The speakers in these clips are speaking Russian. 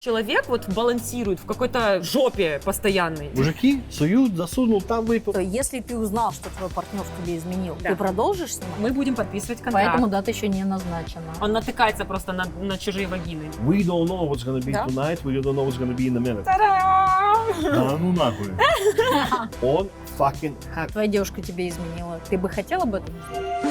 Человек вот балансирует в какой-то жопе постоянной. Мужики суют, засунул, там выпил. Если ты узнал, что твой партнер тебе изменил, Да. ты продолжишь с ним? Мы будем подписывать контракт. Поэтому дата еще не назначена. Он натыкается просто на чужие вагины. We don't know what's gonna be Да. tonight, we don't know what's gonna be in a minute. Та-дам! Да ну нахуй. Он fucking happy. Твоя девушка тебе изменила. Ты бы хотел об этом узнать?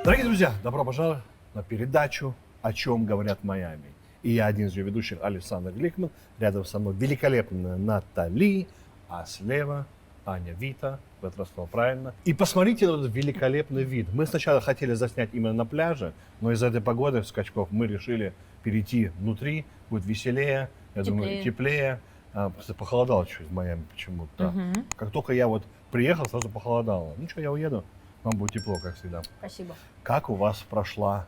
Дорогие друзья, добро пожаловать на передачу «О чем говорят в Майами». И я один из ее ведущих, Александр Гликман. Рядом со мной великолепная Натали, а слева Аня Вита. В этот раз сказал правильно. И посмотрите на этот великолепный вид. Мы сначала хотели заснять именно на пляже, но из-за этой погоды, скачков, мы решили перейти внутри. Будет веселее, я думаю, теплее. Просто похолодало чуть в Майами почему-то. Мгм. Как только я вот приехал, сразу похолодало. Ну что, я уеду. Вам будет тепло, как всегда. Спасибо. Как у вас прошла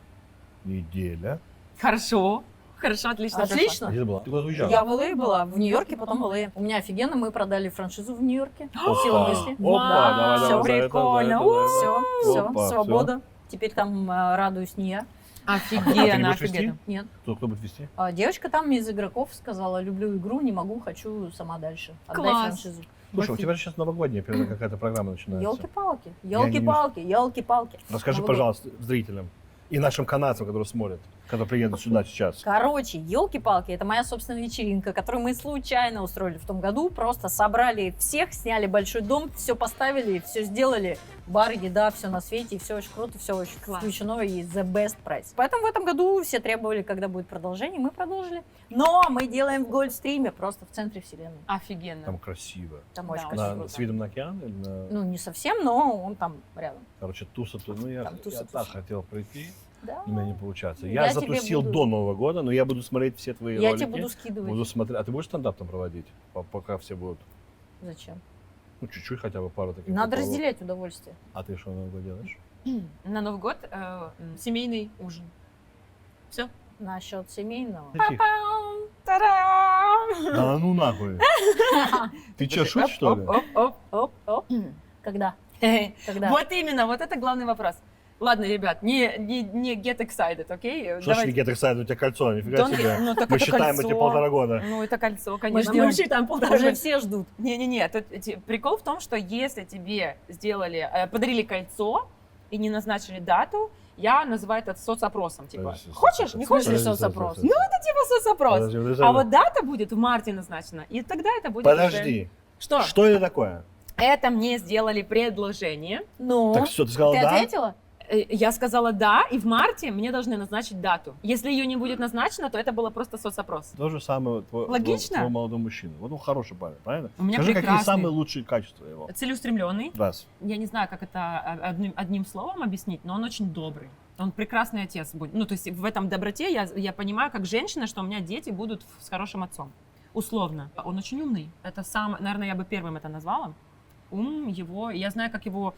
неделя? Хорошо. Хорошо, отлично. Отлично. Где ты была? Ты куда уезжала? Я в ЛА была, в Нью-Йорке, потом в ЛА. У меня офигенно, мы продали франшизу в Нью-Йорке. Опа. Сила мысли. Опа, давай, Всё давай, за это, прикольно. за это, за это. Все, Опа, свобода. Теперь там радуюсь не я. А ты не Офигенно, будешь вести? офигенно. Нет. Кто будет вести? Девочка там из игроков сказала, люблю игру, не могу, хочу сама дальше. Отдай Класс. франшизу. Слушай, у тебя же сейчас новогодняя какая-то программа начинается. Елки-палки, не елки-палки, елки-палки. Расскажи, Новый год. пожалуйста, зрителям и нашим канадцам, которые смотрят, когда приедут сюда сейчас. Короче, елки-палки, это моя собственная вечеринка, которую мы случайно устроили в том году. Просто собрали всех, сняли большой дом, все поставили, все сделали. Бар, еда, все на свете, и все очень круто, все очень Класс. включено и the best price. Поэтому в этом году все требовали, когда будет продолжение, мы продолжили. Но мы делаем в Гольфстриме, просто в центре вселенной. Офигенно. Там красиво. Там Да, очень очень красиво. С видом на океан или на... Ну, не совсем, но он там рядом. Короче, туса тут. Ну, я Там туса, так туса. хотел прийти, Да. но у меня не получается. Я Я тебе затусил буду- до Нового года, но я буду смотреть все твои Я ролики. тебе буду скидывать. Буду смотреть. А ты будешь стендап там проводить, пока все будут? Зачем? Ну, чуть-чуть хотя бы пару таких. Надо приколов. разделять удовольствие. А ты что на Новый год делаешь? На Новый год семейный ужин. Все. Насчет семейного. Тихо. Та-дам! Да ну нахуй. Ты что, шутишь, что ли? Оп, оп. Когда? Когда? Вот именно, вот это главный вопрос. Ладно, ребят, не get excited, окей? Что ж не get excited, у тебя кольцо, нифига Don't себе. get- ну, так Мы это считаем кольцо. эти 1,5 года. Ну, это кольцо, конечно. ждем. Мы считаем 1,5 Уже года. все ждут. Не-не-не, тут прикол в том, что если тебе подарили кольцо и не назначили дату, я называю это соцопросом. Типа, Подожди, хочешь, не хочешь? Подожди. соцопрос? Ну, это типа соцопрос. Подожди, подожди. А вот дата будет в марте назначена, и тогда это будет Подожди. уже- Что? Что это такое? Это мне сделали предложение. Ну, Так что, ты сказала ты да? ответила? Я сказала да, и в марте мне должны назначить дату. Если ее не будет назначено, то это было просто соцопрос. То же самое Логично? твой молодой мужчина. Вот он хороший парень, правильно? У меня Скажи, какие прекрасный. самые лучшие качества его? Целеустремленный. Раз. Я не знаю, как это одним словом объяснить, но он очень добрый. Он прекрасный отец будет. Ну, то есть в этом доброте я понимаю, как женщина, что у меня дети будут с хорошим отцом. Условно. Он очень умный. Это наверное, я бы первым это назвала. Ум его, я знаю, как его,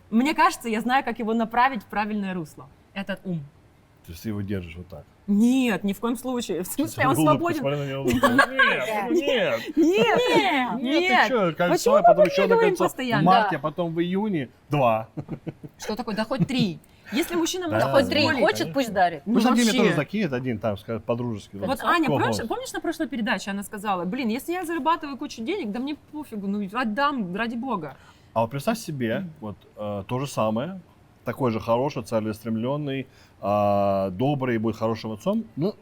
мне кажется, я знаю, как его направить в правильное русло. Этот ум. То есть ты его держишь вот так. Нет, ни в коем случае. В смысле, он Улыбку, свободен. смотри на него, улыбку. Нет, нет. Нет, Нет, ты что, кольцо, Почему а потом мы еще одно говорим кольцо в постоянно? марте, Да. а потом в июне 2. Что такое? Да хоть 3. Если мужчина Да, может Хоть три позволить- хочет, конечно. пусть дарит. Мы же один вообще. тоже закинет, один там, скажет, по-дружески. Вот Кольцо. Аня, Вопрос. помнишь на прошлой передаче, она сказала, блин, если я зарабатываю кучу денег, да мне пофигу, отдам, ради бога. А вот представь себе, вот то же самое, такой же хороший, целеустремленный, добрый, будет хорошим отцом, но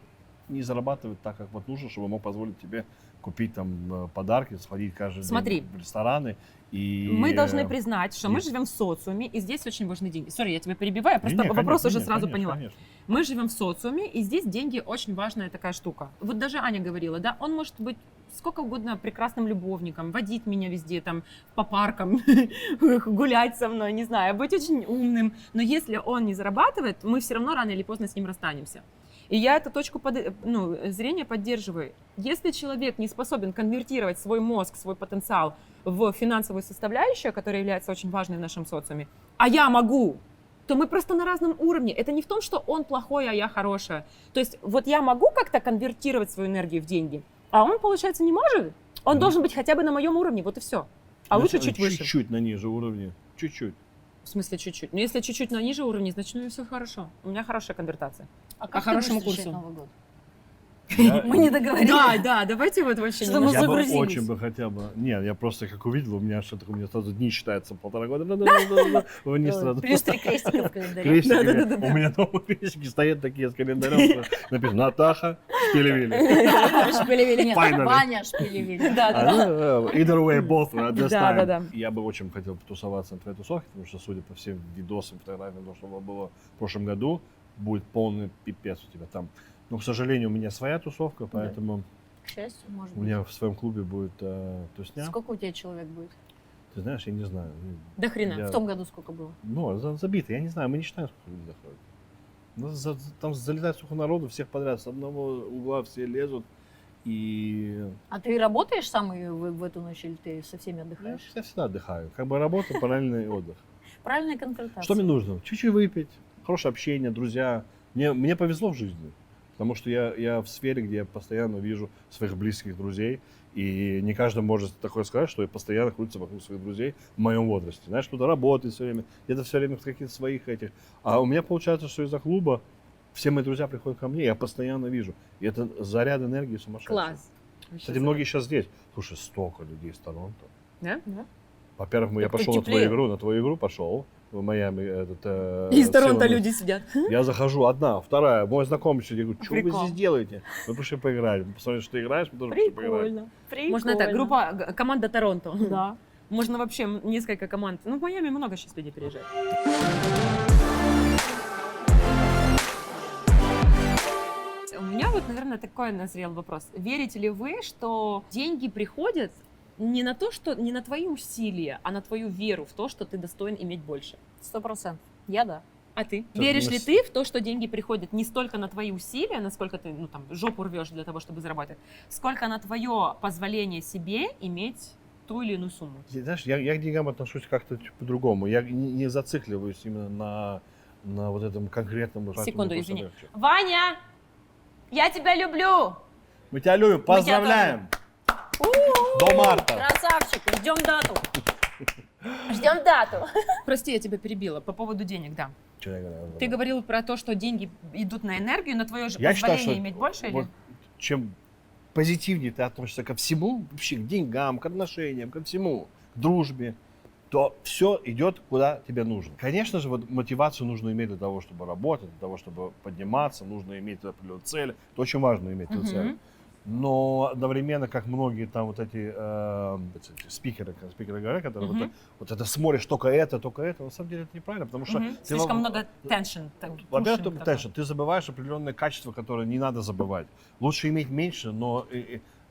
не зарабатывает так, как вот нужно, чтобы мог позволить тебе купить там подарки, сходить каждый Смотри. день в рестораны. И... Мы должны признать, что мы есть. живем в социуме, и здесь очень важны деньги. Сори, я тебя перебиваю, я просто Не-не, вопрос конечно, уже не, сразу конечно, поняла. конечно. Мы живем в социуме, и здесь деньги очень важная такая штука. Вот даже Аня говорила, да, он может быть сколько угодно прекрасным любовником, водить меня везде, там, по паркам, гулять со мной, не знаю, быть очень умным. Но если он не зарабатывает, мы все равно рано или поздно с ним расстанемся. И я эту точку зрения поддерживаю. Если человек не способен конвертировать свой мозг, свой потенциал в финансовую составляющую, которая является очень важной в нашем социуме, а я могу, то мы просто на разном уровне. Это не в том, что он плохой, а я хорошая. То есть вот я могу как-то конвертировать свою энергию в деньги, а он, получается, не может. Он должен быть хотя бы на моем уровне, вот и все. А Ну, лучше чуть выше. Чуть-чуть на ниже уровне. Чуть-чуть. В смысле чуть-чуть? Ну, если чуть-чуть на ниже уровне, значит, ну, все хорошо. У меня хорошая конвертация. А По как ты хорошему будешь встречать курсу. Новый год? Я- Мы не договорились. Да, давайте вот вообще Что немножко. мы Я бы загрузились. очень бы хотя бы... Нет, я просто как увидел, у меня что-то, у меня сразу дни считается 1,5 года. Вниз сразу. Плюс 3 крестика в календаре. Крестики. Да-да-да-да. У меня дома крестики стоят такие с календарем. что Написано Натаха Шпилевили. Нет, Finally. Ваня Шпилевили. Either way, both at this Да, да, time. да. Я бы очень хотел потусоваться на твоей тусовке, потому что, судя по всем видосам, фотографиям, то, что было в прошлом году, будет полный пипец у тебя там. Но, к сожалению, у меня своя тусовка, поэтому К счастью, может у быть. меня в своем клубе будет тусня. Сколько у тебя человек будет? Ты знаешь, я не знаю. До хрена. Я- В том году сколько было? Ну, забито, я не знаю, мы не считаем, сколько людей заходит. Ну, там залетает столько народу, всех подряд, с одного угла все лезут. И А ты работаешь сам и в эту ночь или ты со всеми я отдыхаешь? всегда отдыхаю. Как бы работа, параллельный отдых. Правильная конфронтация. Что мне нужно? Чуть-чуть выпить, хорошее общение, друзья. Мне повезло в жизни, потому что я в сфере, где я постоянно вижу своих близких друзей, и не каждый может такое сказать, что я постоянно крутится вокруг своих друзей в моем возрасте. Знаешь, кто-то работает все время, где-то все время в каких-то своих этих. А у меня получается, что из-за клуба все мои друзья приходят ко мне, я постоянно вижу. И это заряд энергии сумасшедший. Класс. Кстати, многие сейчас здесь. Слушай, столько людей из Торонто. Да? Во-первых, я Так тут пошел на теплее. твою игру пошел в Майами. Из Торонто северный. люди сидят. Я захожу, одна, вторая, мой знакомый сидит, я говорю, что вы Прикол. здесь делаете? Мы пришли поиграть. Мы посмотрели, что ты играешь, мы тоже пришли поиграть. Прикольно. Прикольно. Можно это, команда Торонто. Да. Можно вообще несколько команд. Ну, в Майами много сейчас людей переезжает. У меня вот, наверное, такой назрел вопрос. Верите ли вы, что деньги приходят не на то, что не на твои усилия, а на твою веру в то, что ты достоин иметь больше? 100%. Я да. А ты? Что, Веришь ну, ли ты в то, что деньги приходят не столько на твои усилия, насколько ты, ну, там, жопу рвешь для того, чтобы заработать, сколько на твое позволение себе иметь ту или иную сумму? Знаешь, я к деньгам отношусь как-то чуть по-другому. Я не зацикливаюсь именно на вот этом конкретном. Секунду, извини. Ваня, я тебя люблю! Мы тебя любим, поздравляем! До марта! Красавчик, ждем дату. Ждем дату. Прости, я тебя перебила по поводу денег, да. Чё я говорю? Ты говорил про то, что деньги идут на энергию, на твое же Я считаю, позволение что иметь больше вот или? чем позитивнее ты относишься ко всему, вообще к деньгам, к отношениям, ко всему, к дружбе, то все идет куда тебе нужно. Конечно же, вот мотивацию нужно иметь для того, чтобы работать, для того, чтобы подниматься, нужно иметь определенную цель. Это очень важно иметь эту цель. Но одновременно, как многие там вот эти спикеры говорят, которые вот это смотришь только это, на самом деле это неправильно, потому что ты Слишком много tension. во-первых, только tension. Ты забываешь определенные качества, которые не надо забывать. Лучше иметь меньше, но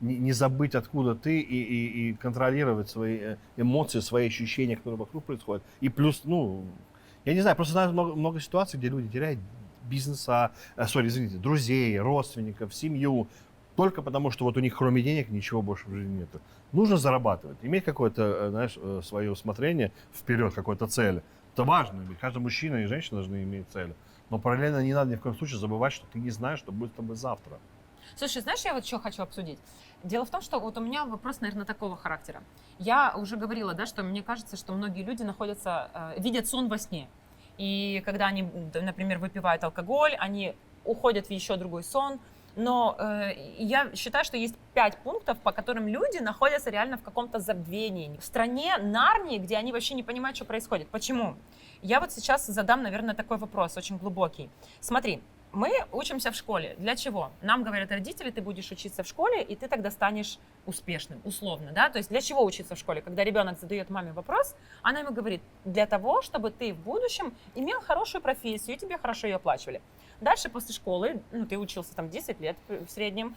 не забыть, откуда ты, и контролировать свои эмоции, свои ощущения, которые вокруг происходят. И плюс, ну, я не знаю, просто знаю много ситуаций, где люди теряют бизнеса, друзей, родственников, семью, только потому, что вот у них кроме денег ничего больше в жизни нет. Нужно зарабатывать, иметь какое-то, знаешь, свое усмотрение вперед, какую-то цель. Это важно, ведь каждый мужчина и женщина должны иметь цель. Но параллельно не надо ни в коем случае забывать, что ты не знаешь, что будет с тобой завтра. Слушай, знаешь, я вот что хочу обсудить? Дело в том, что вот у меня вопрос, наверное, такого характера. Я уже говорила, да, что мне кажется, что многие люди видят сон во сне. И когда они, например, выпивают алкоголь, они уходят в еще другой сон. Но я считаю, что есть 5 пунктов, по которым люди находятся реально в каком-то забвении. В стране Нарнии, где они вообще не понимают, что происходит. Почему? Я вот сейчас задам, наверное, такой вопрос, очень глубокий. Смотри, мы учимся в школе. Для чего? Нам говорят родители, ты будешь учиться в школе, и ты тогда станешь успешным, условно, да? То есть для чего учиться в школе? Когда ребенок задает маме вопрос, она ему говорит, для того, чтобы ты в будущем имел хорошую профессию, и тебе хорошо ее оплачивали. Дальше после школы, ну, ты учился там 10 лет в среднем,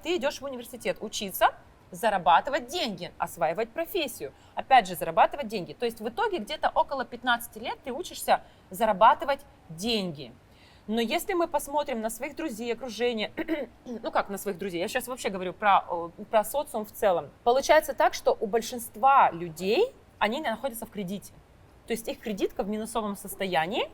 ты идешь в университет учиться, зарабатывать деньги, осваивать профессию. Опять же, зарабатывать деньги. То есть в итоге где-то около 15 лет ты учишься зарабатывать деньги. Но если мы посмотрим на своих друзей, окружение, ну как на своих друзей, я сейчас вообще говорю про социум в целом, получается так, что у большинства людей они находятся в кредите. То есть их кредитка в минусовом состоянии,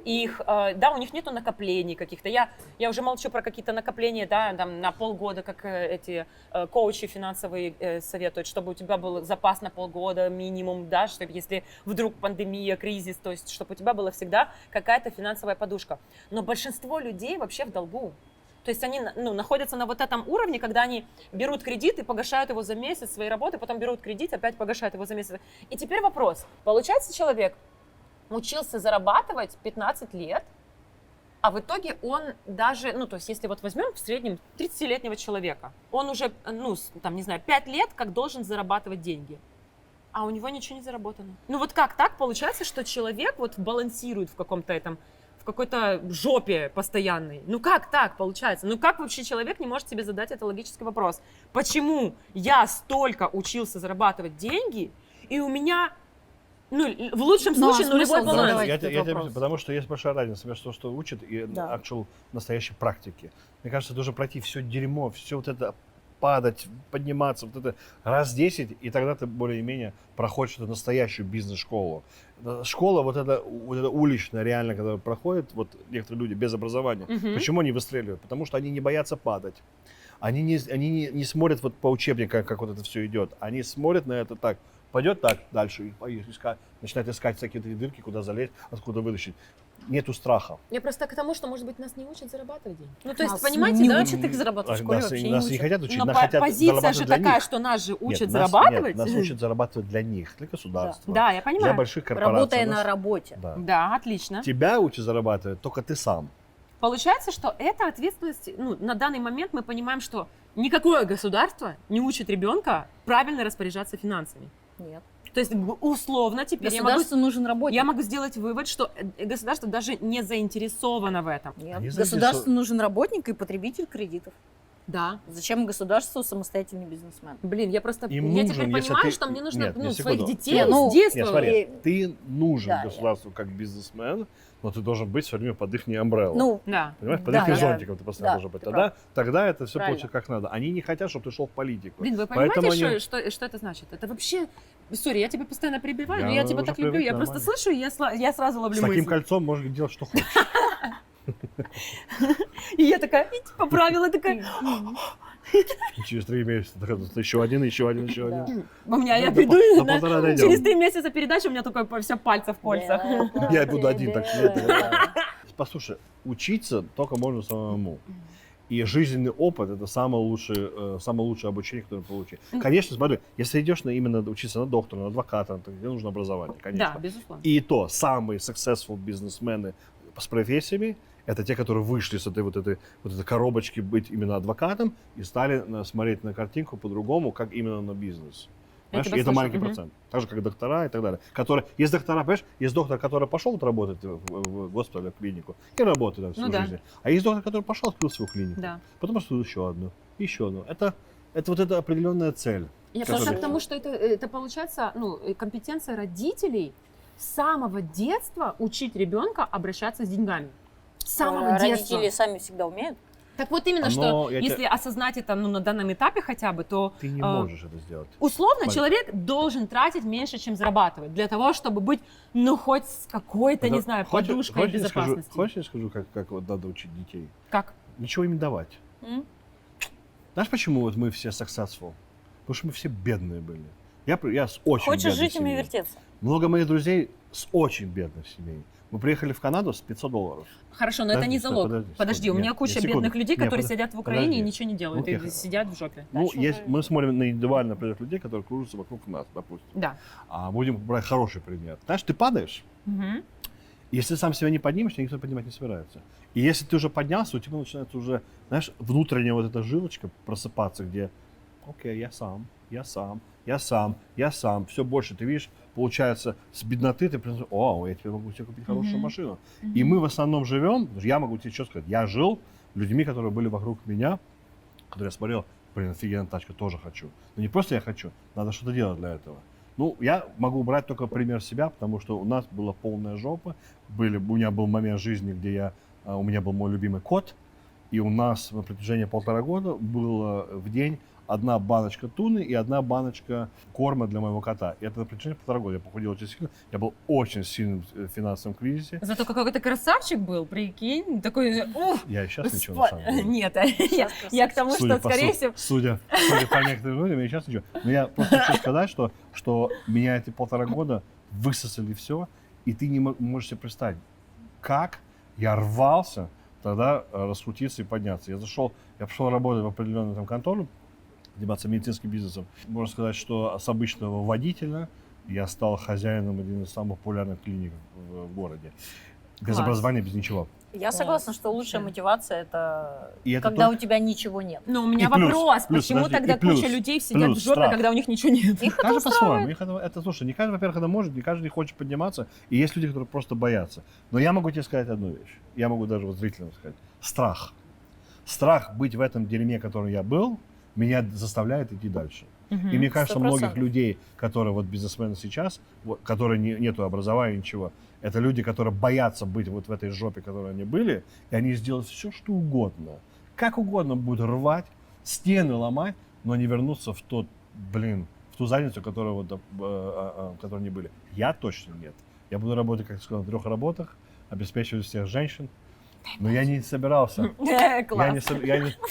их, да, у них нету накоплений каких-то. Я уже молчу про какие-то накопления, да, там на полгода, как эти коучи финансовые советуют, чтобы у тебя был запас на полгода минимум, да, чтобы если вдруг пандемия, кризис, то есть чтобы у тебя была всегда какая-то финансовая подушка. Но большинство людей вообще в долгу. То есть они находятся на вот этом уровне, когда они берут кредит и погашают его за месяц своей работы, потом берут кредит, опять погашают его за месяц. И теперь вопрос. Получается, человек учился зарабатывать 15 лет, а в итоге он даже, то есть если вот возьмем в среднем 30-летнего человека, он уже, там, не знаю, 5 лет как должен зарабатывать деньги, а у него ничего не заработано. Вот как так получается, что человек вот балансирует в какой-то жопе постоянной. Как так получается? Как вообще человек не может себе задать этот логический вопрос? Почему я столько учился зарабатывать деньги, и у меня, в лучшем случае, нулевой баланс? Я тебе объясню, потому что есть большая разница между тем, что учат, и actual настоящей практики. Мне кажется, должен пройти все дерьмо, все вот это падать, подниматься, вот это раз 10, и тогда ты более-менее проходишь эту настоящую бизнес-школу. Школа вот эта уличная, реально, когда проходит, вот некоторые люди без образования, почему они выстреливают? Потому что они не боятся падать. Они не смотрят вот по учебникам, как вот это все идет. Они смотрят на это так, пойдет так, дальше, и начинают искать всякие дырки, куда залезть, откуда вытащить. Нету страха. Я просто к тому, что, может быть, нас не учат зарабатывать деньги. То есть, понимаете, не учат их зарабатывать в школе, вообще нас не не хотят учить, Но нас хотят позиция зарабатывать же для такая, них. что нас же учат Нет, зарабатывать. Нас учат зарабатывать для них, для государства. Да, я понимаю. Для больших корпораций. Работая на работе. Да. Да, отлично. Тебя учат зарабатывать только ты сам. Получается, что эта ответственность, на данный момент мы понимаем, что никакое государство не учит ребенка правильно распоряжаться финансами. Нет. То есть условно теперь Государству нужен работник. я могу сделать вывод, что государство даже не заинтересовано в этом. Нет. Государству нужен работник и потребитель кредитов. Да. Зачем государству самостоятельный бизнесмен? Блин, я теперь нужен, понимаю, что мне нужно Нет, своих секунду. детей Ну, с детства. Нет, смотри, ты нужен Да, государству как бизнесмен, но ты должен быть все время под их umbrella. Да. Понимаешь, под да, их зонтиком ты постоянно должен быть. ты Тогда это все Правильно. получится как надо. Они не хотят, чтобы ты шел в политику. Блин, вы Поэтому понимаете, они- что это значит? Это вообще... Сори, я тебя постоянно перебиваю, но Я я тебя уже так люблю. привык, Я просто нормально. слышу, и я сразу ловлю С таким мысль. кольцом можешь делать, что хочешь. И я такая, поправила, такая... И через 3 месяца еще один. У меня, я до приду, до полтора дойдем. через 3 месяца передачи у меня только все пальцы в кольцах. Я буду один, так что Послушай, учиться только можно самому. И жизненный опыт – это самое лучшее обучение, которое получить. Конечно, смотри, если идешь именно учиться на доктора, на адвоката, то тебе нужно образование, конечно. Да, безусловно. И то, самые successful бизнесмены с профессиями – это те, которые вышли с этой вот этой коробочки быть именно адвокатом и стали смотреть на картинку по-другому, как именно на бизнес. Понимаешь? тебя И это слышу. маленький процент. Так же, как доктора и так далее. Есть доктора, понимаешь, есть доктор, который пошел работать в госпитале, в клинику, и работает там всю Ну да. жизнь. А есть доктор, который пошел, открыл свою клинику. Да. Потом построил еще одну. Это вот эта определенная цель. Я Который- просто к тому, что это получается, компетенция родителей с самого детства учить ребенка обращаться с деньгами. С самого детства. Родители сами всегда умеют. Так вот именно, Но что я если осознать это на данном этапе хотя бы, то Ты не можешь это сделать. условно Понятно. человек должен тратить меньше, чем зарабатывать, для того, чтобы быть, хоть с какой-то, не знаю, подушкой безопасности. Хочешь, я скажу, как вот надо учить детей? Как? Ничего им не давать. М? Знаешь, почему вот мы все successful? Потому что мы все бедные были. Я с очень Хочешь бедной жить, уми семьи. вертеться. Много моих друзей с очень бедных семей. Мы приехали в Канаду с $500. Хорошо, но это Подожди, не стой, залог. Подожди, у меня нет, куча секунду. бедных людей, Нет, которые сидят в Украине подожди. и ничего не делают, Ну, и тихо. сидят в жопе. Дальше уже- Мы смотрим на индивидуально определенных людей, которые кружатся вокруг нас, допустим. Да. А будем брать хороший пример. Знаешь, ты падаешь, Мгм. если сам себя не поднимешь, тебя никто поднимать не собирается. И если ты уже поднялся, у тебя начинается уже, знаешь, внутренняя вот эта жилочка просыпаться, где, окей, я сам, все больше. Ты видишь, получается, с бедноты ты прям, я теперь могу себе купить хорошую Мгм. машину. И мы в основном живем, я могу тебе что сказать, я жил людьми, которые были вокруг меня, которые я смотрел, офигенная тачка, тоже хочу. Но не просто я хочу, надо что-то делать для этого. Я могу брать только пример себя, потому что у нас была полная жопа. У меня был момент жизни, где у меня был мой любимый кот, и у нас на протяжении 1,5 года было в день одна баночка туны и одна баночка корма для моего кота. И это на протяжении 1,5 года. Я похудел очень сильно. Я был очень сильным в финансовом кризисе. Зато какой ты красавчик был, прикинь. Такой, ух. Я и сейчас ничего, на самом деле. Нет, я к тому, что, скорее всего... Судя по некоторым людям, я сейчас ничего. Но я просто хочу сказать, что меня эти 1,5 года высосали все, и ты не можешь себе представить, как я рвался тогда раскрутиться и подняться. Я пошел работать в определенную там контору, заниматься медицинским бизнесом. Можно сказать, что с обычного водителя я стал хозяином одной из самых популярных клиник в городе. Без Класс. образования, без ничего. Я согласна, что лучшая мотивация это И это когда только- у тебя ничего нет. Но у меня И плюс, вопрос, плюс, почему подожди, тогда и плюс, куча людей сидят плюс в жопе, страх. когда у них ничего нет? Их это Каждый по-своему. устраивает. Это, слушай, не каждый, во-первых, это может, не каждый хочет подниматься, и есть люди, которые просто боятся. Но я могу тебе сказать одну вещь. Я могу даже вот зрителям сказать. Страх. Страх быть в этом дерьме, в котором я был, меня заставляет идти дальше. И мне кажется, 100%. многих людей, которые вот бизнесмены сейчас, вот, которые нету образования, ничего, это люди, которые боятся быть вот в этой жопе, в которой они были, и они сделают все, что угодно. Как угодно будут рвать, стены ломать, но не вернуться в тот, в ту задницу, которая вот, в которой они были. Я точно нет. Я буду работать, как ты сказал, на 3 работах, обеспечивать всех женщин. Но я не собирался. Класс.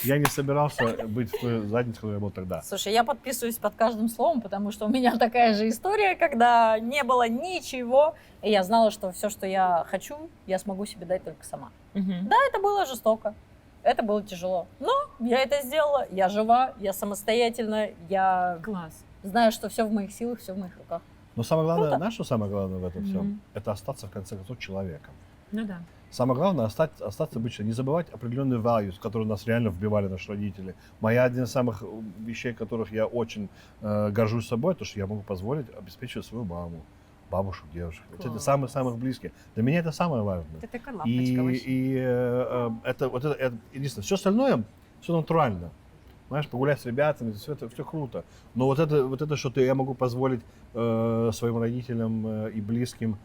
Я не собирался быть в той заднице, которой я был тогда. Слушай, я подписываюсь под каждым словом, потому что у меня такая же история, когда не было ничего, и я знала, что все, что я хочу, я смогу себе дать только сама. Да, это было жестоко, это было тяжело, но я это сделала, я жива, я самостоятельна, я Класс. знаю, что все в моих силах, все в моих руках. Но самое главное, Круто. знаешь, что самое главное в этом всем? Мгм. Это остаться, в конце концов, человеком. Ну да. Самое главное остаться обычно, не забывать определенные values, которые нас реально вбивали наши родители. Моя один из самых вещей, которых я очень горжусь собой, то, что я могу позволить обеспечивать свою маму, бабушек, девушек. Вот это Класс. самых близких. Для меня это самое важное. Ты такая И, лапочка вообще. это единственное. Все остальное, все натурально. Знаешь, погулять с ребятами, все круто. Но вот это, что я могу позволить своим родителям и близким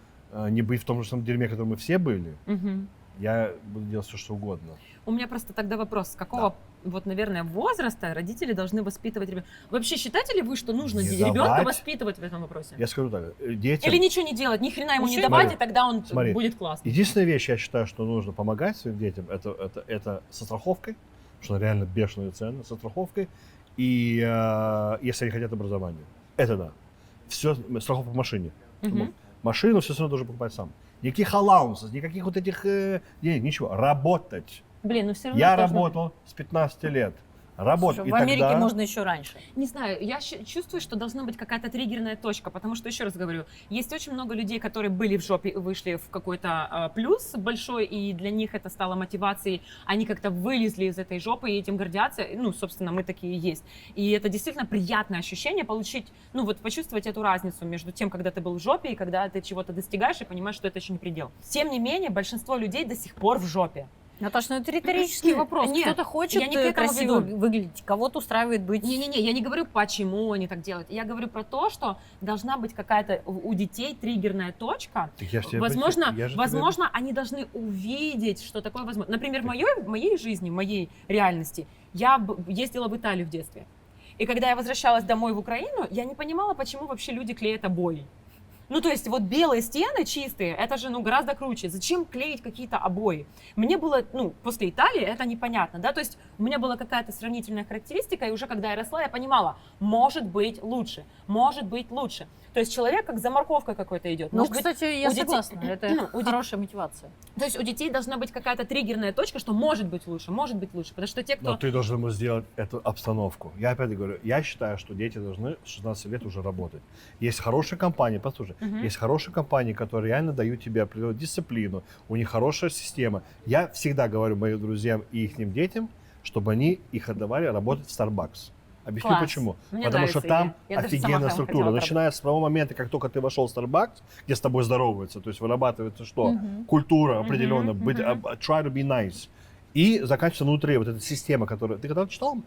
не быть в том же самом дерьме, в котором мы все были, Мгм. я буду делать все, что угодно. У меня просто тогда вопрос, с какого, вот, наверное, возраста родители должны воспитывать ребенка? Вообще считаете ли вы, что нужно Не ребенка давать. воспитывать в этом вопросе? Я скажу так, детям... Или ничего не делать, ни хрена ему не Ничего не давать, делать. и тогда он Смотри. будет классно. Единственная вещь, я считаю, что нужно помогать своим детям, это со страховкой, что реально бешеные цены, со страховкой, и если они хотят образования. Это да. Все, страховка в машине. Мгм. Машину все равно должен покупать сам. Никаких аллаунсов, никаких вот этих денег, ничего. Работать. Блин, ну все равно Я должно быть. работал с 15 лет. Работать. Слушай, И в Америке тогда... можно еще раньше. Не знаю, я чувствую, что должна быть какая-то триггерная точка, потому что, еще раз говорю, есть очень много людей, которые были в жопе и вышли в какой-то плюс большой, и для них это стало мотивацией, они как-то вылезли из этой жопы и этим гордятся, ну, собственно, мы такие и есть. И это действительно приятное ощущение получить, ну, вот почувствовать эту разницу между тем, когда ты был в жопе, и когда ты чего-то достигаешь и понимаешь, что это еще не предел. Тем не менее, большинство людей до сих пор в жопе. Наташа, ну это риторический вопрос. Нет, Кто-то хочет я не к этому красиво веду. выглядеть, кого-то устраивает быть. Не-не-не, я не говорю, почему они так делают. Я говорю про то, что должна быть какая-то у детей триггерная точка. Так я ж тебе Возможно, я же тебе- возможно, они должны увидеть, что такое возможно. Например, в моей жизни, в моей реальности, я ездила в Италию в детстве. И когда я возвращалась домой в Украину, я не понимала, почему вообще люди клеят обои. Ну, то есть вот белые стены чистые, это же, ну, гораздо круче. Зачем клеить какие-то обои? Мне было, ну, после Италии это непонятно, да, то есть у меня была какая-то сравнительная характеристика, и уже когда я росла, я понимала, может быть лучше, может быть лучше. То есть человек как за морковкой какой-то идет. Ну, Может быть, кстати, я у детей- согласна. Это у детей- хорошая мотивация. то есть у детей должна быть какая-то триггерная точка, что может быть лучше, потому что те, кто... Но ты должен ему сделать эту обстановку. Я опять говорю, я считаю, что дети должны с 16 лет уже работать. Есть хорошие компании, послушай, Мгм. есть хорошие компании, которые реально дают тебе определенную дисциплину, у них хорошая система. Я всегда говорю моим друзьям и их детям, чтобы они их отдавали работать в Starbucks. Объясню Класс. почему. Мне Потому что нравится там идея. Я даже сама офигенная прям структура. хотела Начиная с того момента, как только ты вошел в Starbucks, где с тобой здороваются, то есть вырабатывается что? Мгм. Культура определенная, Мгм, быть, мгм. try to be nice. И заканчивается внутри вот эта система, которая... Ты когда читал?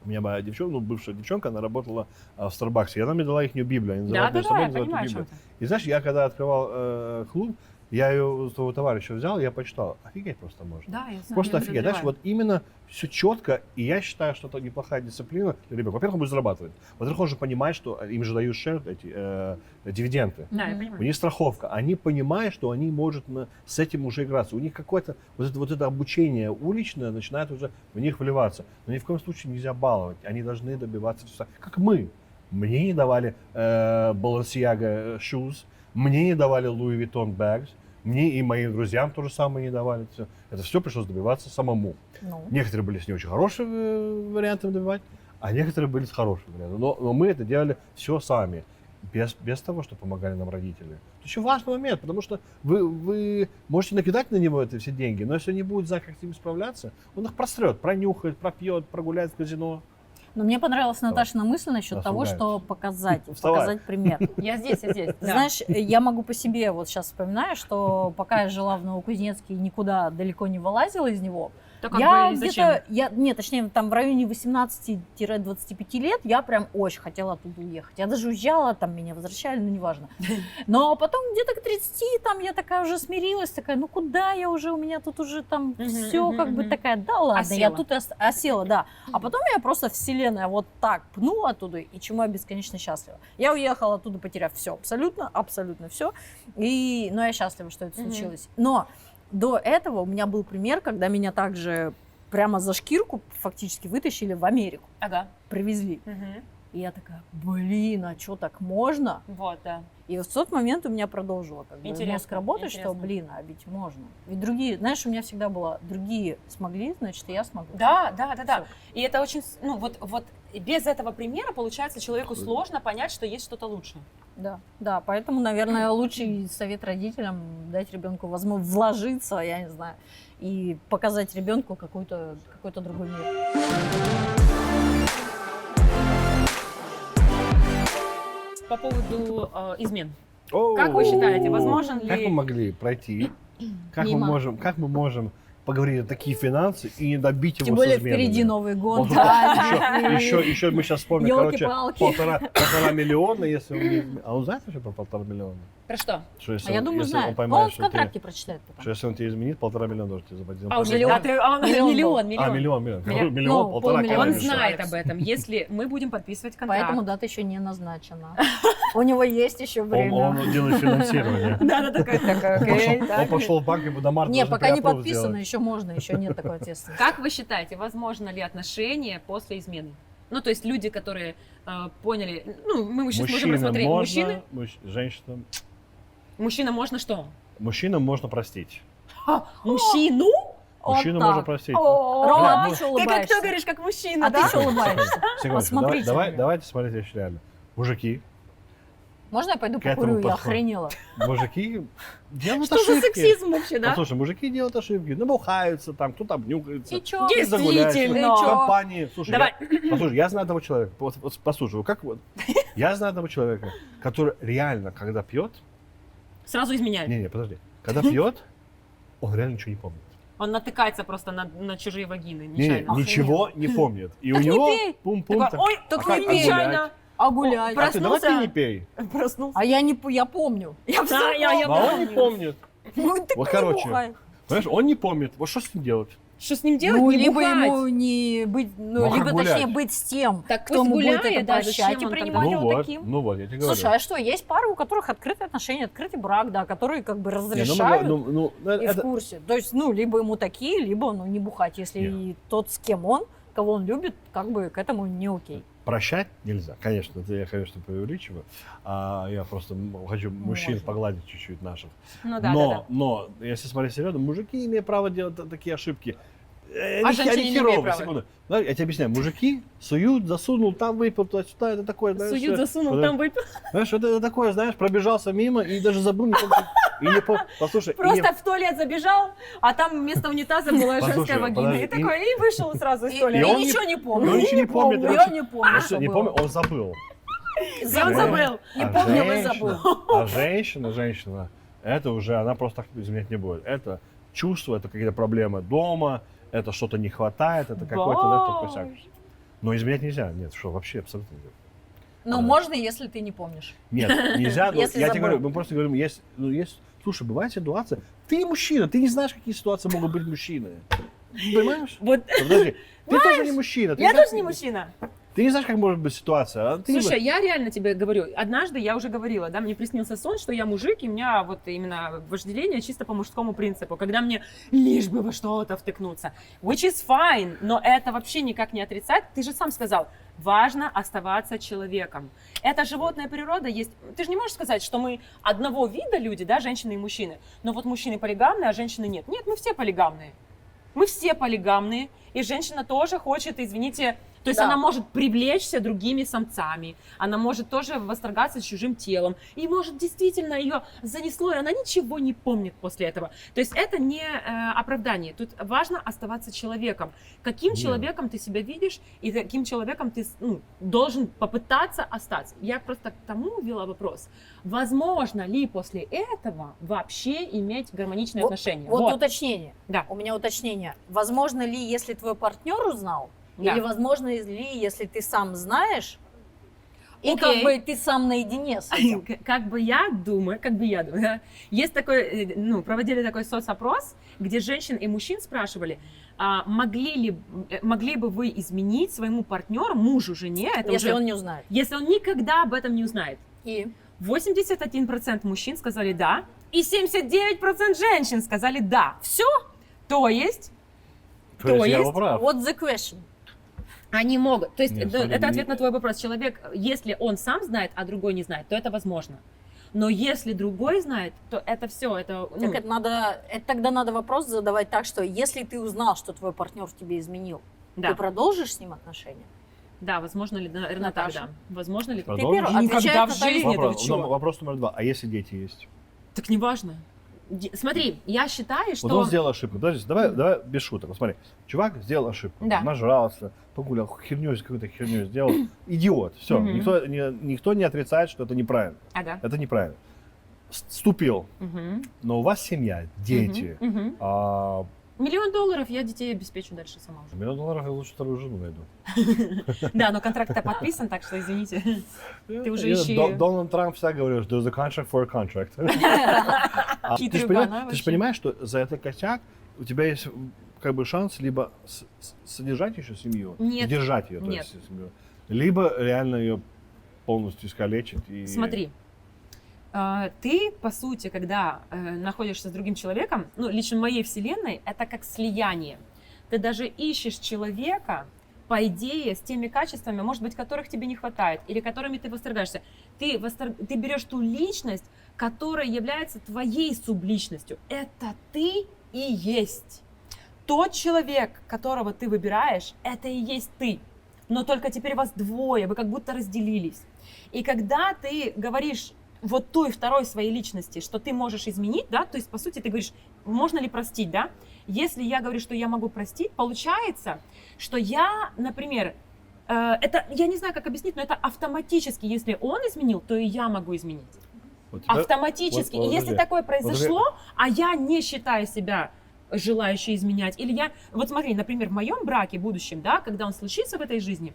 У меня моя девчонка, ну, бывшая девчонка, она работала в Starbucks, и она мне дала их Библию. Они называют между собой, я называют понимаю, о Библию. чем ты. И знаешь, я когда открывал клуб, Я ее у своего товарища взял, я почитал. Офигеть просто можно. Да, я знаю. Просто я офигеть. Знаешь, подозреваю. вот именно все четко, и я считаю, что это неплохая дисциплина для ребенка. Во-первых, он будет зарабатывать. Во-вторых, он же понимает, что им же дают дивиденды. Да, я У понимаю. них страховка. Они понимают, что они могут с этим уже играться. У них какое-то вот это обучение уличное начинает уже в них вливаться. Но ни в коем случае нельзя баловать. Они должны добиваться часа. Как мы. Мне не давали Balenciaga shoes, мне не давали Louis Vuitton bags, мне и моим друзьям то же самое не давали. Это все пришлось добиваться самому. Ну, Некоторые были с не очень хорошими вариантами добивать, а некоторые были с хорошими вариантами. Но мы это делали все сами, без того, что помогали нам родители. Это еще важный момент, потому что вы можете накидать на него это все деньги, но если он не будет знать, как с ними справляться, он их просрет, пронюхает, пропьет, прогуляет в казино. но мне понравилась Наташина мысль насчет Нас того, ругают. что показать Вставай. пример. Я здесь, я здесь. Ты да. знаешь, я могу по себе вот сейчас вспоминаю, что пока я жила в Новокузнецке и никуда далеко не вылазила из него, То как я бы зачем? где-то, нет, точнее, там в районе 18-25 лет я прям очень хотела оттуда уехать. Я даже уезжала, там меня возвращали, ну неважно. Но потом где-то к 30, там я такая уже смирилась, такая, ну куда я уже, у меня тут уже там все как бы такая, да ладно, я Осела. тут осела, да. А потом я просто вселенная вот так пнула оттуда, и чему я бесконечно счастлива. Я уехала оттуда, потеряв все, абсолютно все. Но я счастлива, что это Мгм. случилось. Но до этого у меня был пример, когда меня также прямо за шкирку фактически вытащили в Америку, Ага. привезли. Мгм. И я такая, блин, а что так можно? Вот, да. И вот в тот момент у меня продолжило как бы Интересно, мозг работать, что, интересно. блин, а ведь можно. Ведь другие, знаешь, у меня всегда было, другие смогли, значит, и я смогу. Да, да, да, да. Всё. И это очень, ну вот без этого примера, получается, человеку сложно понять, что есть что-то лучше. Да, поэтому, наверное, лучший совет родителям дать ребенку возможность вложиться, я не знаю, и показать ребенку какой-то другой мир. По поводу измен. Оу. Как вы считаете, возможен Как мы ли... могли пройти? Как Мимо. мы можем поговорить о такие финансы и не добить его Тем более с изменами? впереди Новый год. Вот да. еще мы сейчас вспомним, короче, Ёлки-палки. полтора миллиона, если он не... А он знает вообще про 1,5 миллиона? Про что? Что если А я он, думаю, если знает. он Ну, поймает, он в что, тебе, контракте прочитает потом. что если он тебе изменит, 1,5 миллиона должен тебе заплатить. А уже миллион? миллион, Миллион. миллион. Миллион. Миллион. Миллион, Ну, полтора полмиллиона. Он конечно. знает об этом, если мы будем подписывать контракт. Поэтому дата еще не назначена. У него есть еще время. Он делает финансирование. Да, да, такая, Он пошел в банк и до марта Не, должен пока не pre-approve подписано, сделать. еще можно, еще нет такой ответственности. Как вы считаете, возможно ли отношения после измены? Ну, то есть люди, которые поняли, ну, мы сейчас можем Мужчинам рассмотреть можно, мужчины. женщинам. Мужчина можно что? Мужчинам можно простить. Мужчину? Мужчину Вот можно так. простить. Рома, а ну, ты что Ты как улыбаешься? кто говоришь, как мужчина, А да? ты что улыбаешься? Секундочку, Посмотрите на меня. давайте смотреть вещи реально. Мужики, Можно я пойду К этому покурю? Я подходу. охренела. мужики делают Что за ошибки. сексизм вообще, да? Послушай, мужики делают ошибки, набухаются там, кто-то обнюхается. И чё? кто-то загуляет, Действительно. в компании. Слушай, Давай. послушай, я знаю этого человека. Вот послушай, вот как вот. Я знаю этого человека, который реально, когда пьет, Сразу изменяют. не, подожди, когда пьет, он реально ничего не помнит. Он натыкается просто на чужие вагины, Не, нечаянно. ничего не помнит. И у Так не него пей. пум-пум. Такой, ой, Так такой не пей. нечаянно. А гулять? Про- А ты давай ты проснулся. не пей. Проснулся. А я помню. Я всё я А он не помню. помнит. Ну, так Вот, не короче, бухай. Понимаешь, он не помнит. Вот что с ним делать? Что с ним делать? Ну, Не либо бухать. ему не быть, Ну, а либо как гулять? точнее быть с тем, Так кто пусть ему будет гуляет, это да, прощать зачем и он тогда? принимать его таким. Ну вот, я тебе говорю. Слушай, а что, есть пары, у которых открытые отношения, открытый брак, да, которые как бы Не, разрешают ну, и это- в курсе. То есть, ну, либо ему такие, либо, ну, не бухать, если Нет. и тот, с кем он, кого он любит, как бы к этому не окей. Прощать нельзя. Конечно, это я, конечно, преувеличиваю. Я просто хочу мужчин Можно. погладить чуть-чуть наших. Ну да, но, да, да. но, если смотреть серьезно, мужики имеют право делать такие ошибки. А женщины не имеют права. Секунду. Знаешь, я тебе объясняю. Мужики суют, засунул, там выпил, туда-сюда. Это такое, знаешь, Суют, засунул, там выпил. Знаешь, это такое, знаешь, пробежался мимо и даже забыл. Послушай, и не- Просто в туалет забежал, а там вместо унитаза была Послушай, женская вагина. подожди, И такой, и вышел сразу из И туалета. он ничего не помню. он ничего не помнит, Я короче. не помню, Он что не было. помню, он забыл. Он забыл. Не А помнил и женщина- забыл. А женщина, это уже, она просто так изменять не будет. Это чувство, это какие-то проблемы дома, это что-то не хватает, это какой-то да, такой всякий. Но изменять нельзя. Нет, что, вообще абсолютно нет. Но Да. можно, если ты не помнишь. Нет, нельзя. Но Если я тебе забыл. говорю, мы просто говорим, есть Слушай, бывает ситуация, ты мужчина, ты не знаешь, какие ситуации могут быть мужчины. Понимаешь? Вот Подожди, ты тоже не мужчина. я тоже не мужчина. Ты не знаешь, как может быть ситуация. А ты Слушай, я реально тебе говорю, однажды я уже говорила, да, мне приснился сон, что я мужик, и у меня вот именно вожделение чисто по мужскому принципу, когда мне лишь бы во что-то втыкнуться. Which is fine, но это вообще никак не отрицать. Ты же сам сказал, важно оставаться человеком. Это животная природа есть. Ты же не можешь сказать, что мы одного вида люди, да, женщины и мужчины, но вот мужчины полигамные, а женщины нет. Нет, мы все полигамные. Мы все полигамные, и женщина тоже хочет, извините, то есть Да. она может привлечься другими самцами, она может тоже восторгаться чужим телом, и может действительно ее занесло, и она ничего не помнит после этого. То есть это не оправдание, тут важно оставаться человеком. Каким Не. человеком ты себя видишь, и каким человеком ты должен попытаться остаться. Я просто к тому вела вопрос, возможно ли после этого вообще иметь гармоничные отношения? Вот уточнение. Да. У меня уточнение. Возможно ли, если твой партнер узнал, Да. или возможно ли, если ты сам знаешь, и Окей. как бы ты сам наедине с этим? Как бы я думаю, да, есть такой, проводили такой соцопрос, где женщин и мужчин спрашивали, могли бы вы изменить своему партнеру, мужу, жене, это Если уже, он не узнает. если он никогда об этом не узнает. И 81% мужчин сказали да, и 79% женщин сказали да. все, То есть То есть я есть прав. what the question? они могут. То есть Нет, это смотри, ответ на твой вопрос. Человек, если он сам знает, а другой не знает, то это возможно. Но если другой знает, то это все, это, Так тогда надо вопрос задавать так, что если ты узнал, что твой партнер в тебе изменил, да. ты продолжишь с ним отношения? Да, возможно ли, наверное, так, Наташа. да. Возможно ли? Продолжишь? Ты первый, Никогда отвечает в Наталья. жизни. Нет, Вопрос, это вы чё? вопрос номер 2. А если дети есть? Так не важно. Смотри, я считаю, что... Вот он сделал ошибку. Подожди, давай без шуток. Вот смотри, чувак сделал ошибку. Да. Нажрался, погулял, какую-то херню сделал. Идиот. Все. Мгм. Никто не отрицает, что это неправильно. Ага. Это неправильно. Ступил. Мгм. Но у вас семья, дети. Мгм. Мгм. А, $1 000 $, я детей обеспечу дальше сама уже. $1 миллион я лучше вторую жену найду. Да, но контракт-то подписан, так что извините. Ты уже ищи. Дональд Трамп всегда говорил, что there's a contract for a contract. Хитрый Ты бана же вообще. понимаешь, что за этот косяк у тебя есть как бы шанс либо содержать еще семью, Нет. держать ее, то Нет. есть семью, либо реально ее полностью искалечить. И... Смотри, ты, по сути, когда находишься с другим человеком, лично в моей вселенной, это как слияние. Ты даже ищешь человека, по идее, с теми качествами, может быть, которых тебе не хватает, или которыми ты восторгаешься. Ты берешь ту личность, которая является твоей субличностью. Это ты и есть. Тот человек, которого ты выбираешь, это и есть ты. Но только теперь вас двое, вы как будто разделились. И когда ты говоришь вот той второй своей личности, что ты можешь изменить, да, то есть, по сути, ты говоришь, можно ли простить, да? Если я говорю, что я могу простить, получается, что я, например, это, я не знаю, как объяснить, но это автоматически, если он изменил, то и я могу изменить. Вот тебя- Автоматически. вот И если подожди. такое произошло, а я не считаю себя желающей изменять, или я, вот смотри, например, в моем браке будущем, да, когда он случится в этой жизни,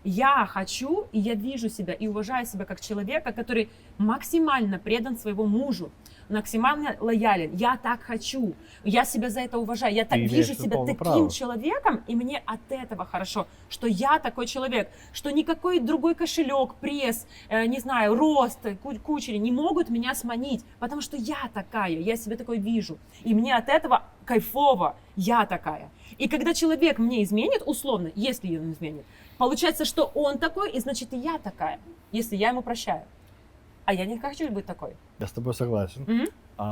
я хочу, и я вижу себя, и уважаю себя как человека, который максимально предан своему мужу, максимально лоялен. Я так хочу, я себя за это уважаю, я так имеешь вижу на это себя полное таким право. человеком, и мне от этого хорошо, что я такой человек, что никакой другой кошелек, пресс, не знаю, рост, кучери не могут меня сманить, потому что я такая, я себя такой вижу, и мне от этого кайфово, я такая. И когда человек мне изменит, условно, если он изменит, получается, что он такой, и значит и я такая, если я ему прощаю. А я не хочу быть такой. Я с тобой согласен. Мгм.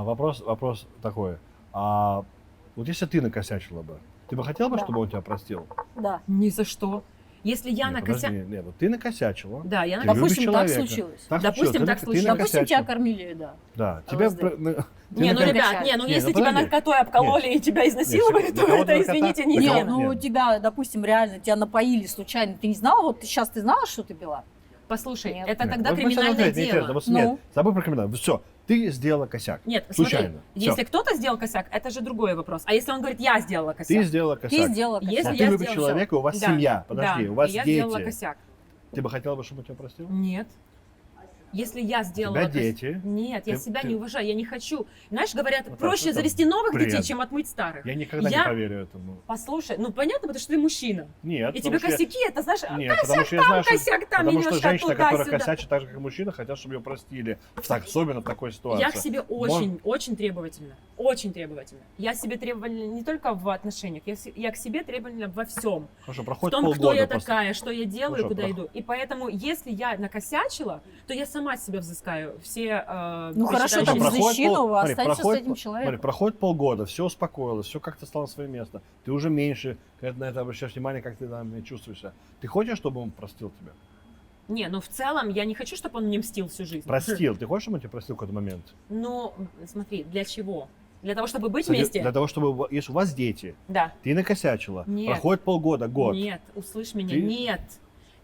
Вопрос такой. Вот если ты накосячила бы, ты бы хотел бы, Да. чтобы он тебя простил? Да. Ни за что. Если я Нет, накосячила... подожди, нет, вот ты накосячила. Да, я Ты накосячила. любишь Допустим, так человека. случилось. Допустим, так случилось. Допустим, тебя накосячила. кормили, да. Да, тебя... ЛСД. ты Не, ну, накосячила. ребят, Не, ну, не, если ну, тебя подожди. наркотой обкололи и тебя изнасиловали, Нет, то на кого-то это, наркота- извините, не на Нет, кого- измена. ну нет. тебя, допустим, реально тебя напоили случайно. Ты не знала, вот сейчас ты знала, что ты пила? Послушай, Нет. это Нет, тогда вот мы сейчас криминальное опять неинтересно. дело. Вот Ну. нет, забудь про криминал. Все, ты сделала косяк. Нет, Случайно. смотри, Всё. если кто-то сделал косяк, это же другой вопрос. А если он говорит, я сделала Ты косяк? сделала косяк. Ты сделала Если Но косяк. ты я любишь сделала человека, у вас Да, семья. Подожди, да, у вас и я дети. сделала косяк. Ты бы хотела бы, чтобы он тебя простил? Нет. Если я У сделала... тебя то есть- дети. Нет, я Ты- себя ты- не уважаю, я не хочу. Знаешь, говорят, Ну, проще это завести новых бред. детей, чем отмыть старых. Я никогда Я- не поверю этому. Послушай, ну понятно, потому что ты мужчина. Нет, И потому тебе что я- косяки, это знаешь, Нет, потому что я знаю, что... косяк там, Потому что немножко женщина, которая туда-сюда. косячит так же, как и мужчина, хотят, чтобы ее простили. Так, особенно в такой ситуации. Я к себе очень требовательна. Очень требовательна. Я к себе требовательна не только в отношениях, я к себе требовательна во всем. Хорошо, В проходит том, полгода. кто я после- такая, что я делаю, Хорошо, куда иду. И поэтому, если я накосячила, то я сама себя взыскаю. Все Ну хорошо, причитающие- так проходит взыщи, но смотри, останься с проходит этим Смотри, человеком. проходит полгода, все успокоилось, все как-то стало на свое место. Ты уже меньше на это обращаешь внимание, как ты там чувствуешь себя. Ты хочешь, чтобы он простил тебя? Не, ну в целом я не хочу, чтобы он мне мстил всю жизнь. Простил. Ты хочешь, чтобы он тебя простил в какой-то момент? Ну, смотри, для чего? Для того, чтобы быть Кстати, вместе? Для того, чтобы, если у вас дети, Да. ты накосячила, Нет. проходит полгода, год. Нет, услышь меня, Ты- нет.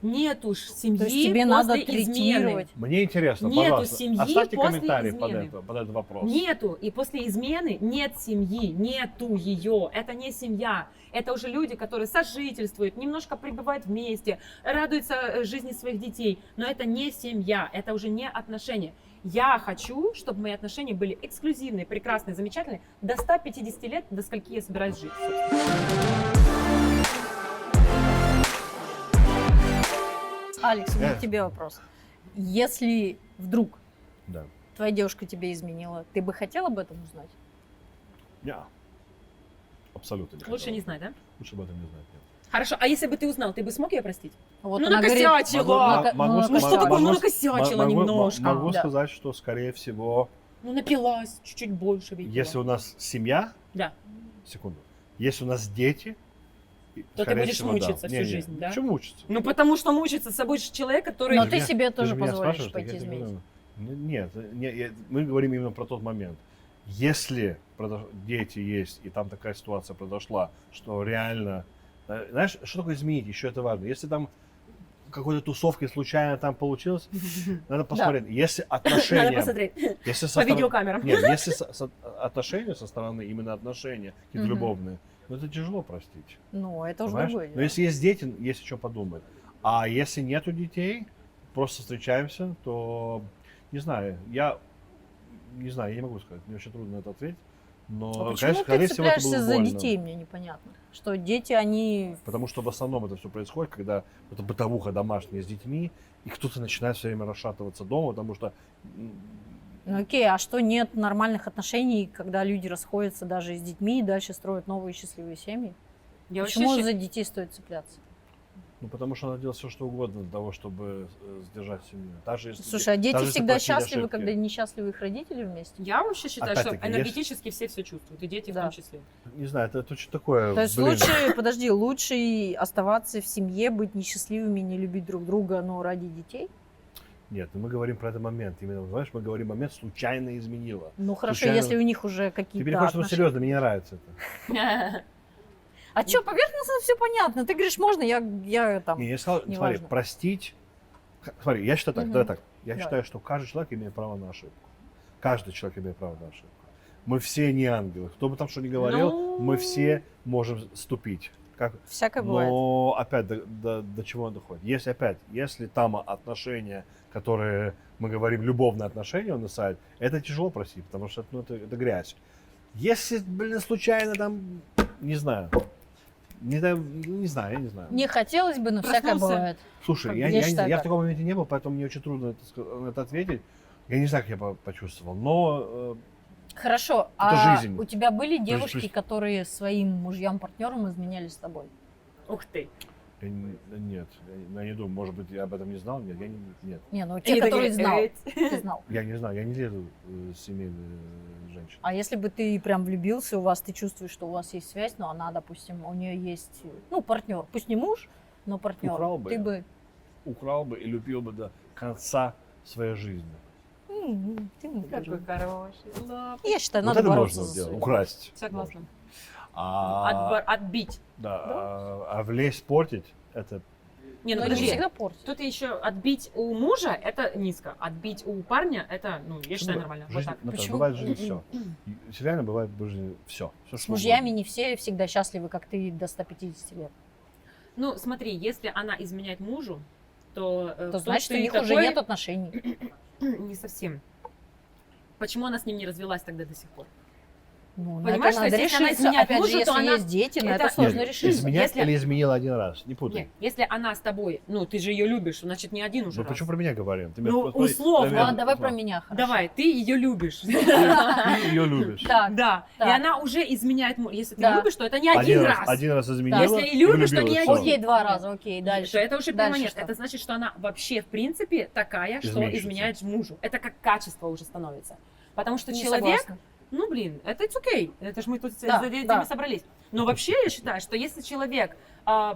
Нет уж семьи То есть тебе после надо измены. третировать. Мне интересно, Нету пожалуйста, семьи оставьте после комментарий измены. под этот вопрос. Нету. И после измены нет семьи, нету ее. Это не семья. Это уже люди, которые сожительствуют, немножко пребывают вместе, радуются жизни своих детей. Но это не семья, это уже не отношения. Я хочу, чтобы мои отношения были эксклюзивные, прекрасные, замечательные до 150 лет, до скольки я собираюсь жить. собственно. Алекс, у меня к тебе вопрос. Если вдруг Да. твоя девушка тебе изменила, ты бы хотел об этом узнать? Я абсолютно не Лучше хотел. не знать, да? Лучше об этом не знать. Нет. Хорошо, а если бы ты узнал, ты бы смог ее простить? Вот Ну, она говорит, накосячила. Могу ну, сказать- Ну что такое, ну могу- накосячила могу- немножко. Могу Да. сказать, что, скорее всего, Ну напилась, чуть-чуть больше выпила. если у нас семья, Да. секунду, если у нас дети, То ты скорее будешь всего, мучиться да. всю Не-не, жизнь, да? Почему мучиться? Ну потому что мучиться с собой же человек, который... Но же ты меня- себе же тоже меня позволишь спрашиваешь, пойти так я тебе изменить. говорю. Нет, мы говорим именно про тот момент. Если дети есть, и там такая ситуация произошла, что реально... Знаешь, что такое изменить? Еще это важно. Если там какой-то тусовки случайно там получилось, надо посмотреть. Если Надо отношения... посмотреть Если со по стороны- видеокамерам. Нет, если отношения со стороны, именно отношения какие-то Мгм. любовные, ну это тяжело простить. Ну, это уже Понимаешь? другое Но дело. если есть дети, есть о чем подумать. А если нету детей, просто встречаемся, то не знаю, я не могу сказать, мне очень трудно на это ответить. Но, А почему конечно, ты скорее всего, это цепляешься было за больно. детей, мне непонятно. Что дети, они... Потому что в основном это все происходит, когда это бытовуха домашняя с детьми, и кто-то начинает все время расшатываться дома, потому что Ну окей, а что нет нормальных отношений, когда люди расходятся даже с детьми и дальше строят новые счастливые семьи? Я Почему вообще за детей стоит цепляться? потому что она делает все, что угодно для того, чтобы сдержать семью. Даже если, Слушай, а дети даже если всегда простили счастливы, ошибки. когда несчастливы их родители вместе? Я вообще считаю, что Опять-таки, энергетически все чувствуют, и дети в Да. том числе. Не знаю, это очень такое. То есть блин. лучше, подожди, лучше оставаться в семье, быть несчастливыми, не любить друг друга, но ради детей? Нет, мы говорим про этот момент. Именно, знаешь, мы говорим момент случайно изменила. Ну хорошо, Случайно- если у них уже Ты какие-то переходишь на отношения. серьезно, мне не нравится это. А что, поверхностно все понятно. Ты говоришь, можно, я там... Не, я сказал, смотри, неважно. простить. Смотри, я считаю так, Мгм. давай так. Я Давай. считаю, что каждый человек имеет право на ошибку. Каждый человек имеет право на ошибку. Мы все не ангелы. Кто бы там что ни говорил, Ну. мы все можем ступить. Как... Всякое бывает. Но опять до чего он доходит? Если там отношения, которые мы говорим, любовные отношения он сайт, это тяжело простить, потому что это грязь. Если, случайно там, не знаю, я не знаю. Не хотелось бы, но всякое Проснулся. бывает. Слушай, Как я, бы, я, я считаю я в так. таком моменте не был, поэтому мне очень трудно на это ответить. Я не знаю, как я почувствовал, но Хорошо, а жизнь. у тебя были девушки, есть- которые своим мужьям-партнерам изменяли с тобой? Ух ты. нет, я не думаю, может быть, я об этом не знал, нет, нет. Не, ну те, Они которые такие, знал, «Эй». ты знал. Я не знаю, я не лезу с семейной женщины. А если бы ты прям влюбился, у вас, ты чувствуешь, что у вас есть связь, но она, допустим, у нее есть, ну, партнер, пусть не муж, но партнер. Украл бы Ты я. бы... Украл бы и любил бы до конца своей жизни. Ты мой Какой дорогой. хороший. Лап. Я считаю, Вот надо это бороться можно за сделать, свою. украсть. Согласна. можно. А, Отбить. а влезть, портить, это Не, ну Но не подожди. всегда портит. Тут еще отбить у мужа это низко, отбить у парня это, ну, я считаю, Бывает. нормально. Жизнь- Вот так. Наташа, Почему? бывает в жизни все. Реально бывает в жизни все. С мужьями не все всегда счастливы, как ты до 150 лет. Ну, смотри, если она изменяет мужу, то... То кто значит, у ты них уже такой? нет отношений. Не совсем. Почему она с ним не развелась тогда до сих пор? Ну, на Понимаешь, это то надо есть если она решиться. изменяет Опять же, мужу, то если она- есть дети, на это- это сложно Нет, решить. изменять Если- или изменила один раз? Не путай. Нет, если она с тобой, ну, ты же ее любишь, значит, не один уже Ну раз. почему про меня говорим? Ты меня Ну, просто- условно. наверное, Ладно, давай условно. про меня. хорошо. Давай, ты ее любишь. Ты ее любишь. Так, Да, и Так. она уже изменяет, если ты Да. любишь, то это не один раз. Один раз изменила. Если и любишь, то не влюбилась, один. всё. окей, 2 Нет. раза, окей, дальше. То это уже Дальше перманент. что? Это значит, что она вообще, в принципе, такая, что Изменщица. изменяет мужу. Это как качество уже становится. Потому что Не человек, согласна. ну, блин, это it's okay. Это ж мы тут Да, за этим да. и собрались. Но вообще я считаю, что если человек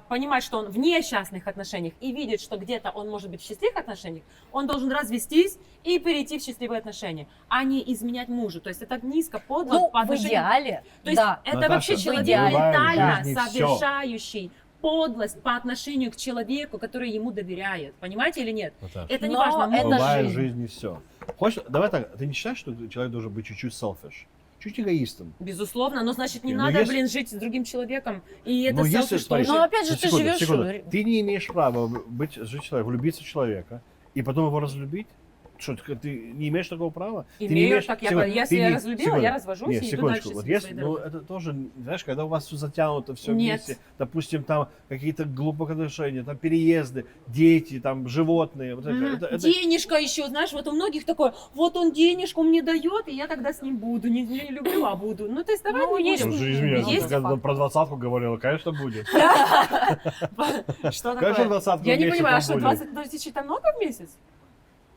понимает, что он в несчастных отношениях и видит, что где-то он может быть в счастливых отношениях, он должен развестись и перейти в счастливые отношения, а не изменять мужу. То есть это низко, подло Ну, по в отношению. идеале, То есть да. это Наташа, вообще в человек идеале ментально в жизни всё. совершающий подлость по отношению к человеку, который ему доверяет. Понимаете или нет? Наташа, Это не Но важно. это муж. бывает в жизнь. жизни все. Хочешь, давай так, ты не считаешь, что человек должен быть чуть-чуть selfish? Чуть эгоистом? Безусловно, но значит не Ну, надо, если- блин, жить с другим человеком. И это Но если, селфиш смотри, тоже. Но опять же, вот ты секунду, живешь, секунду. что ли? Ты не имеешь права жить человеком, влюбиться в человека и потом его разлюбить. Что, ты не имеешь такого права? Ты не Имею, имеешь- так я, секунду, если ты я не- разлюбила, секунду. я развожусь Нет, и иду секундочку. дальше Вот своей если, дорогой. это тоже, знаешь, когда у вас все затянуто, все Нет. вместе, допустим, там какие-то глубокодушения, там переезды, дети, там животные, вот Мгм. это- Денежка еще, знаешь, вот у многих такое, вот он денежку мне дает, и я тогда с ним буду. Не люблю, а буду. Ну, то есть давай Ну, не есть- будем. Слушай, извини, Есть ты когда факт. про двадцатку говорила, конечно, будет. Что Конечно, такое? двадцатку в Я не месяц понимаю, а там что, будет. 20 тысяч это много в месяц?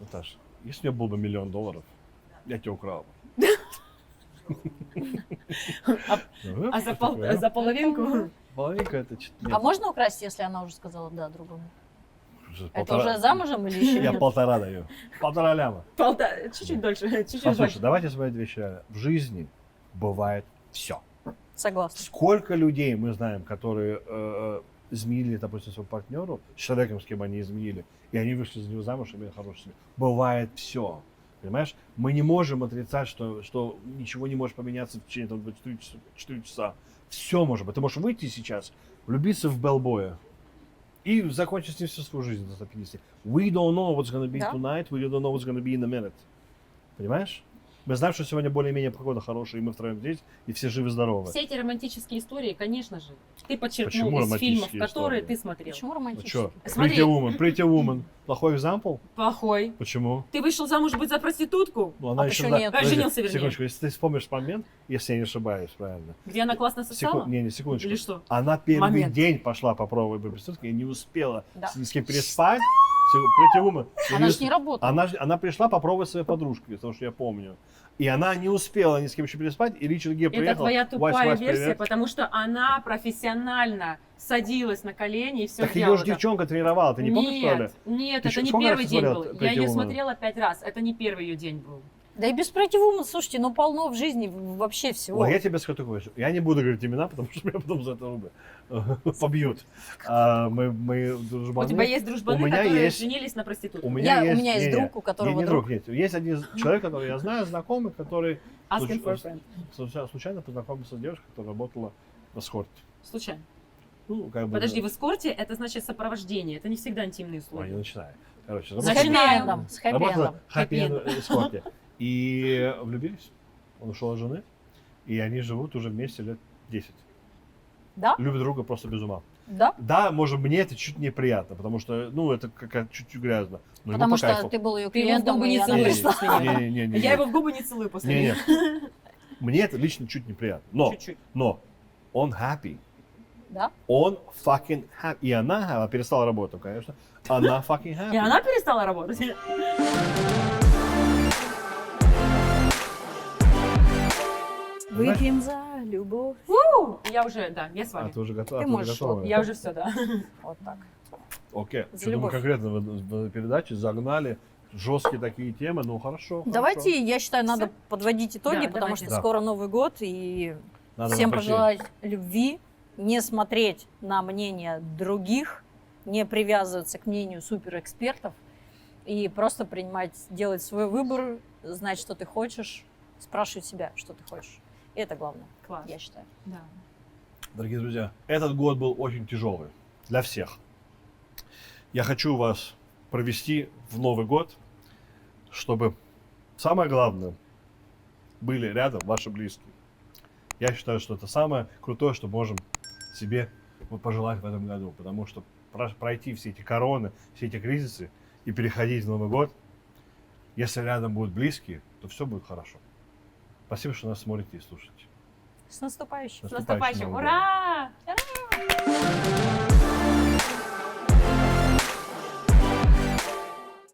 Наташа, если у меня был бы $1 миллион, я тебя украл бы. Ну, А за половинку? Половинка это А можно украсть, если она уже сказала «да» другому? Это полтора- уже замужем или еще Я нет? 1,5 даю. 1,5 ляма. Чуть-чуть дольше, чуть-чуть Послушай, больше. давайте смотреть вещи реально. В жизни бывает все. Согласна. Сколько людей мы знаем, которые изменили, допустим, своему партнеру, с человеком, с кем они изменили, и они вышли за него замуж, имели хорошую семью. Бывает все. Понимаешь? Мы не можем отрицать, что ничего не может поменяться в течение там, 4 часа. Все может быть. Ты можешь выйти сейчас, влюбиться в белбоя и закончить с ним всю свою жизнь до 150. We don't know what's going to be Да. tonight, we don't know what's going to be in a minute. Понимаешь? Мы знаем, что сегодня более-менее погода хорошая, и мы втроем здесь, и все живы-здоровы. Все эти романтические истории, конечно же, ты Почему подчеркнул из фильмов, романтические которые истории? ты смотрел. Почему Ну романтически? что, Смотри. Pretty Woman. Плохой экзампл? Плохой. Почему? Ты вышел замуж быть за проститутку, Ну, она А еще почему нет? Подожди, Женился, вернее. Секундочку, если ты вспомнишь момент, если я не ошибаюсь, правильно. где она классно сосала? Не, секундочку. Или что? Она первый Момент. день пошла попробовать быть проституткой и не успела Да. ни с кем переспать. Pretty Woman. Она же не работала. Она пришла попробовать своей подружкой, потому что я помню. И она не успела ни с кем еще переспать, и Ричард Гир приехал. Это твоя тупая Вась, версия, привет. потому что она профессионально садилась на колени и все Так ее делала. же девчонка тренировала, ты не помнишь, что ли? Нет, Ты это ещё не сколько первый раз день смотрел был. Pretty Я ее Woman? смотрела 5 раз. Это не первый ее день был. Да и без Pretty Woman, слушайте, ну полно в жизни вообще всего. Ой, я тебе скажу такое, что я не буду говорить имена, потому что меня потом за это побьют. Мы дружбаны. У тебя есть дружбаны, у меня которые есть- женились на проститутках. У меня У меня есть не, друг, у которого не друг. нет. Есть один человек, который я знаю, знакомый, который Asking for a friend. случайно познакомился с девушкой, которая работала в эскорте. Случайно. Ну, как бы, Подожди, в эскорте это значит сопровождение. Это не всегда интимные Ой, не условия. начинай. Короче, С Начинаем. хэппи-эндом. С хэппи-эндом. работала в Хэппи-энд. хэппи эскорте. И влюбились. Он ушел от жены. И они живут уже вместе лет 10. Да? Любят друга просто без ума. Да? Да, может, мне это чуть неприятно, потому что, ну, это как чуть-чуть грязно. Но ему Потому по что кайфу. ты был ее Ты его в клиентом, губы и не она целуешь. пришла. Не-не-не. Я его в губы не целую после Не, них. нет. Мне это лично чуть неприятно. Чуть-чуть. Но он happy. Да? Он fucking happy. И она перестала работать, конечно. Она fucking happy. И она перестала работать. Выпьем за любовь. Я уже, да, я с А, вами. ты уже готова? Ты ты уже можешь готова? Я уже все, да. Вот так. Окей. За Что-то мы любовь. конкретно в передаче загнали. Жесткие такие темы. Ну, хорошо. Давайте, я считаю, надо подводить итоги, Да, потому давайте. что Да. скоро Новый год, и Надо всем нам пойти. пожелать любви, не смотреть на мнение других, не привязываться к мнению суперэкспертов и просто делать свой выбор, знать, что ты хочешь, спрашивать себя, что ты хочешь. И это главное, Класс. я считаю. Да. Дорогие друзья, этот год был очень тяжелый для всех. Я хочу вас провести в Новый год чтобы самое главное были рядом ваши близкие. Я считаю, что это самое крутое, что можем себе пожелать в этом году, потому что пройти все эти короны, все эти кризисы и переходить в Новый год, если рядом будут близкие, то все будет хорошо. Спасибо, что нас смотрите и слушаете. С наступающим. С наступающим. Новым Ура! Ура!